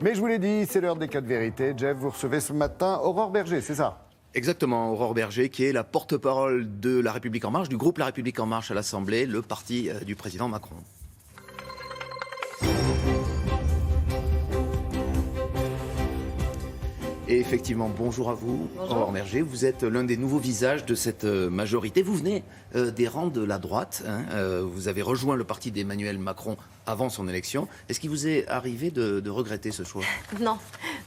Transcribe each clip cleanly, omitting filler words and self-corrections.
Mais je vous l'ai dit, c'est l'heure des 4 vérités. Jeff, vous recevez ce matin Aurore Berger, c'est ça? Exactement, Aurore Berger, qui est la porte-parole de La République En Marche, du groupe La République En Marche à l'Assemblée, le parti du président Macron. Et effectivement, bonjour à vous, Aurore Berger. Vous êtes l'un des nouveaux visages de cette majorité. Vous venez des rangs de la droite. Vous avez rejoint le parti d'Emmanuel Macron avant son élection. Est-ce qu'il vous est arrivé de regretter ce choix? Non,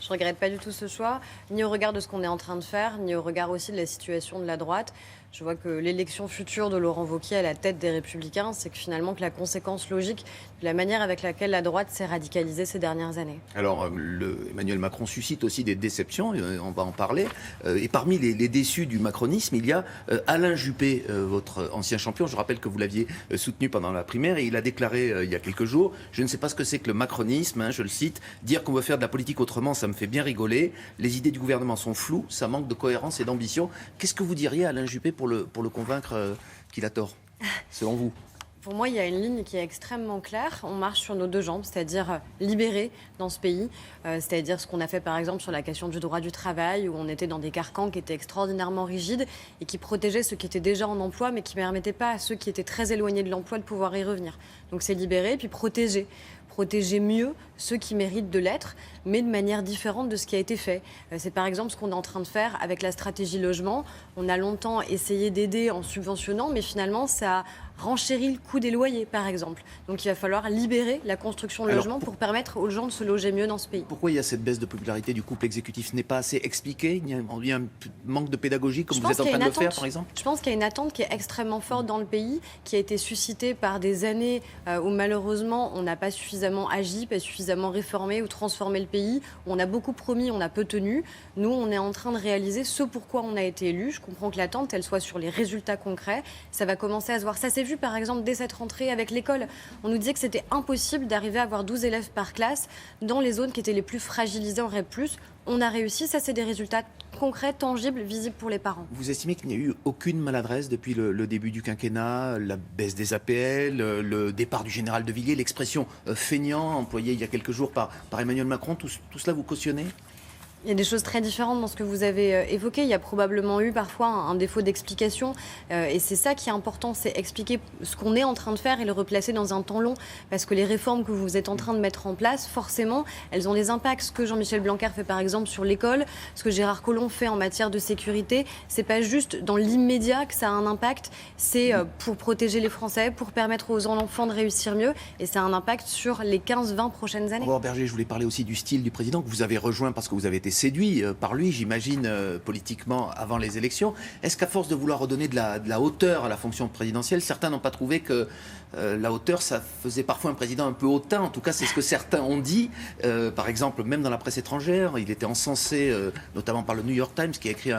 je ne regrette pas du tout ce choix, ni au regard de ce qu'on est en train de faire, ni au regard aussi de la situation de la droite. Je vois que l'élection future de Laurent Wauquiez à la tête des Républicains, c'est que finalement que la conséquence logique de la manière avec laquelle la droite s'est radicalisée ces dernières années. Alors, Emmanuel Macron suscite aussi des déceptions, on va en parler. Et parmi les déçus du macronisme, il y a Alain Juppé, votre ancien champion. Je rappelle que vous l'aviez soutenu pendant la primaire et il a déclaré il y a quelques jours: je ne sais pas ce que c'est que le macronisme, je le cite, dire qu'on veut faire de la politique autrement, ça me fait bien rigoler. Les idées du gouvernement sont floues, ça manque de cohérence et d'ambition. Qu'est-ce que vous diriez à Alain Juppé pour le convaincre qu'il a tort, selon vous? Pour moi, il y a une ligne qui est extrêmement claire. On marche sur nos deux jambes, c'est-à-dire libérer dans ce pays, c'est-à-dire ce qu'on a fait par exemple sur la question du droit du travail, où on était dans des carcans qui étaient extraordinairement rigides et qui protégeaient ceux qui étaient déjà en emploi, mais qui ne permettaient pas à ceux qui étaient très éloignés de l'emploi de pouvoir y revenir. Donc c'est libérer, puis protéger mieux ceux qui méritent de l'être, mais de manière différente de ce qui a été fait. C'est par exemple ce qu'on est en train de faire avec la stratégie logement. On a longtemps essayé d'aider en subventionnant, mais finalement ça a renchéri le coût des loyers, par exemple. Donc il va falloir libérer la construction de logements pour permettre aux gens de se loger mieux dans ce pays. Pourquoi il y a cette baisse de popularité du couple exécutif? Ce n'est pas assez expliqué? Il y a un manque de pédagogie, comme vous êtes en train de le faire, par exemple? Je pense qu'il y a une attente qui est extrêmement forte dans le pays, qui a été suscitée par des années où malheureusement on n'a pas suffisamment agi, pas suffisamment réformé ou transformé le pays, où on a beaucoup promis, on a peu tenu. Nous, on est en train de réaliser ce pourquoi on a été élus. Je comprends que l'attente, elle soit sur les résultats concrets. Ça va commencer à se voir. Ça s'est vu, par exemple, dès cette rentrée avec l'école. On nous disait que c'était impossible d'arriver à avoir 12 élèves par classe dans les zones qui étaient les plus fragilisées en REP+. On a réussi. Ça, c'est des résultats concrets, tangibles, visibles pour les parents. Vous estimez qu'il n'y a eu aucune maladresse depuis le début du quinquennat, la baisse des APL, le départ du général de Villiers, l'expression feignant employée il y a quelques jours par Emmanuel Macron, tout cela vous cautionnez? Il y a des choses très différentes dans ce que vous avez évoqué. Il y a probablement eu parfois un défaut d'explication. Et c'est ça qui est important, c'est expliquer ce qu'on est en train de faire et le replacer dans un temps long. Parce que les réformes que vous êtes en train de mettre en place, forcément, elles ont des impacts. Ce que Jean-Michel Blanquer fait par exemple sur l'école, ce que Gérard Collomb fait en matière de sécurité, c'est pas juste dans l'immédiat que ça a un impact. C'est pour protéger les Français, pour permettre aux enfants de réussir mieux. Et ça a un impact sur les 15-20 prochaines années. Aurore Berger, je voulais parler aussi du style du président que vous avez rejoint parce que vous avez été séduit par lui, j'imagine, politiquement avant les élections. Est-ce qu'à force de vouloir redonner de la hauteur à la fonction présidentielle, certains n'ont pas trouvé que la hauteur, ça faisait parfois un président un peu hautain? En tout cas, c'est ce que certains ont dit. Par exemple, même dans la presse étrangère, il était encensé, notamment par le New York Times, qui a écrit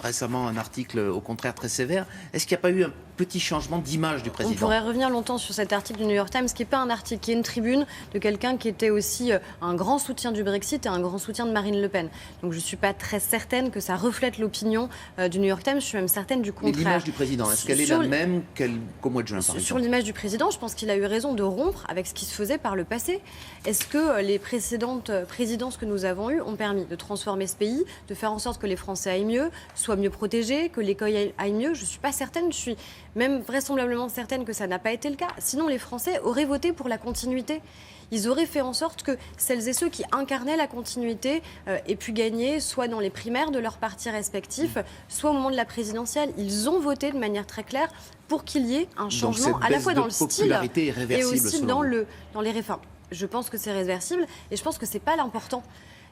récemment un article au contraire très sévère. Est-ce qu'il n'y a pas eu un petit changement d'image du président? On pourrait revenir longtemps sur cet article du New York Times, qui n'est pas un article, qui est une tribune de quelqu'un qui était aussi un grand soutien du Brexit et un grand soutien de Marine Le Pen. Donc je ne suis pas très certaine que ça reflète l'opinion du New York Times, je suis même certaine du contraire. Mais l'image du président, est-ce qu'elle est la même qu'au mois de juin, par exemple? Sur l'image du président, je pense qu'il a eu raison de rompre avec ce qui se faisait par le passé. Est-ce que les précédentes présidences que nous avons eues ont permis de transformer ce pays, de faire en sorte que les Français aillent mieux, soient mieux protégés, que l'école aille mieux? Je ne suis pas certaine, je suis même vraisemblablement certaine que ça n'a pas été le cas. Sinon, les Français auraient voté pour la continuité. Ils auraient fait en sorte que celles et ceux qui incarnaient la continuité aient pu gagner, soit dans les primaires de leurs partis respectifs, soit au moment de la présidentielle. Ils ont voté de manière très claire pour qu'il y ait un changement à la fois dans le style et aussi dans les réformes. Je pense que c'est réversible et je pense que ce n'est pas l'important.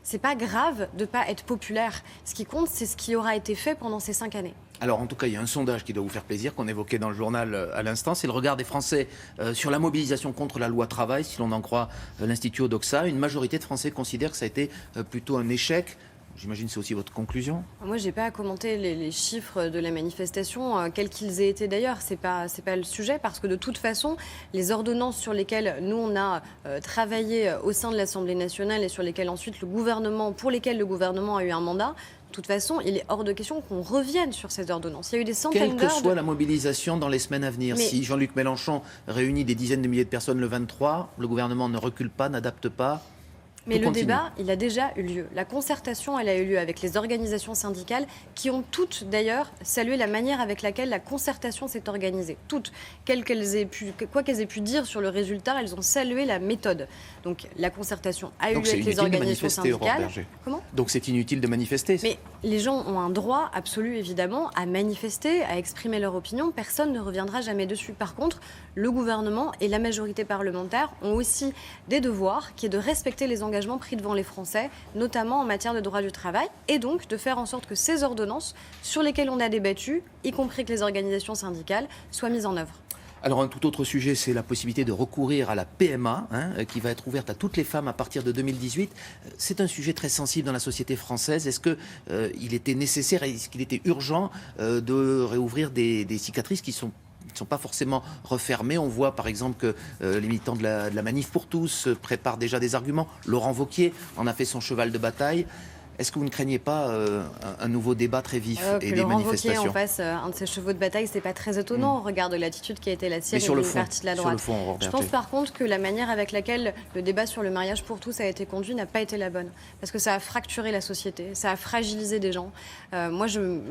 C'est pas grave de ne pas être populaire. Ce qui compte, c'est ce qui aura été fait pendant ces 5 années. Alors, en tout cas, il y a un sondage qui doit vous faire plaisir, qu'on évoquait dans le journal à l'instant. C'est le regard des Français sur la mobilisation contre la loi travail, si l'on en croit l'Institut Odoxa. Une majorité de Français considère que ça a été plutôt un échec. J'imagine que c'est aussi votre conclusion. Moi, je n'ai pas à commenter les chiffres de la manifestation, quels qu'ils aient été d'ailleurs. C'est pas le sujet, parce que de toute façon, les ordonnances sur lesquelles nous, on a travaillé au sein de l'Assemblée nationale et sur lesquelles ensuite pour lesquelles le gouvernement a eu un mandat, de toute façon, il est hors de question qu'on revienne sur ces ordonnances. Il y a eu des centaines d'heures. Quelle que soit la mobilisation dans les semaines à venir, si Jean-Luc Mélenchon réunit des dizaines de milliers de personnes le 23, le gouvernement ne recule pas, n'adapte pas? Mais tout le continue. débat, il a déjà eu lieu. La concertation, elle a eu lieu avec les organisations syndicales qui ont toutes d'ailleurs salué la manière avec laquelle la concertation s'est organisée. Toutes, quoi qu'elles aient pu dire sur le résultat, elles ont salué la méthode. Donc la concertation a eu Donc lieu c'est avec les inutile de organisations manifester, Aurore syndicales. Berger. Comment ? Donc c'est inutile de manifester. Mais les gens ont un droit absolu, évidemment, à manifester, à exprimer leur opinion. Personne ne reviendra jamais dessus. Par contre, le gouvernement et la majorité parlementaire ont aussi des devoirs, qui est de respecter les engagements pris devant les Français, notamment en matière de droit du travail, et donc de faire en sorte que ces ordonnances, sur lesquelles on a débattu, y compris que les organisations syndicales, soient mises en œuvre. Alors un tout autre sujet, c'est la possibilité de recourir à la PMA, qui va être ouverte à toutes les femmes à partir de 2018. C'est un sujet très sensible dans la société française. Est-ce qu'il était nécessaire, est-ce qu'il était urgent de réouvrir des cicatrices qui ne sont pas forcément refermées? On voit par exemple que les militants de la Manif pour tous préparent déjà des arguments. Laurent Wauquiez en a fait son cheval de bataille. Est-ce que vous ne craignez pas un nouveau débat très vif et Que des Laurent manifestations? Wauquiez en fasse un de ses chevaux de bataille, c'est pas très étonnant au regard de l'attitude qui a été la sienne Mais sur le d'une fond, partie de la sur droite. le fond, Aurore Je Berger. pense par contre que la manière avec laquelle le débat sur le mariage pour tous a été conduit n'a pas été la bonne. Parce que ça a fracturé la société, ça a fragilisé des gens. Moi,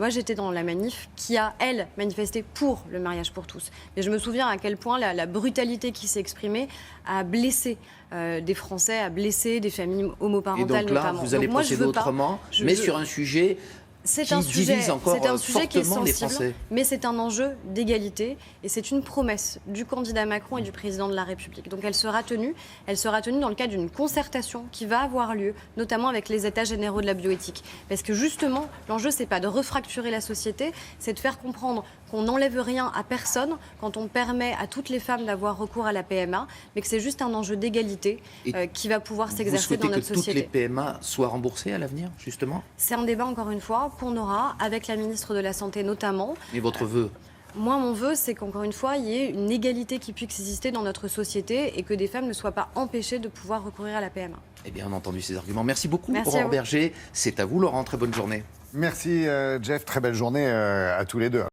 j'étais dans la manif qui a, elle, manifesté pour le mariage pour tous. Mais je me souviens à quel point la brutalité qui s'est exprimée a blessé des Français, a blessé des familles Et homoparentales donc là, notamment. vous allez Donc moi, je procéder veux pas- autrement, je mais veux- sur un sujet C'est qui un sujet, divise encore c'est un sujet qui est fortement les sensible, Français. mais c'est un enjeu d'égalité et c'est une promesse du candidat Macron et du président de la République. Donc elle sera tenue dans le cadre d'une concertation qui va avoir lieu, notamment avec les états généraux de la bioéthique. Parce que justement, l'enjeu, c'est pas de refracturer la société, c'est de faire comprendre qu'on n'enlève rien à personne quand on permet à toutes les femmes d'avoir recours à la PMA, mais que c'est juste un enjeu d'égalité Et qui va pouvoir Vous s'exercer souhaitez dans notre que toutes les société. PMA soient remboursées à l'avenir, justement? C'est un débat, encore une fois, qu'on aura avec la ministre de la Santé notamment. Et votre vœu? Moi, mon vœu, c'est qu'encore une fois, il y ait une égalité qui puisse exister dans notre société et que des femmes ne soient pas empêchées de pouvoir recourir à la PMA. Eh bien, on a entendu ces arguments. Merci beaucoup, Merci à Aurore vous. Berger. C'est à vous, Laurent. Très bonne journée. Merci Jeff, très belle journée à tous les deux.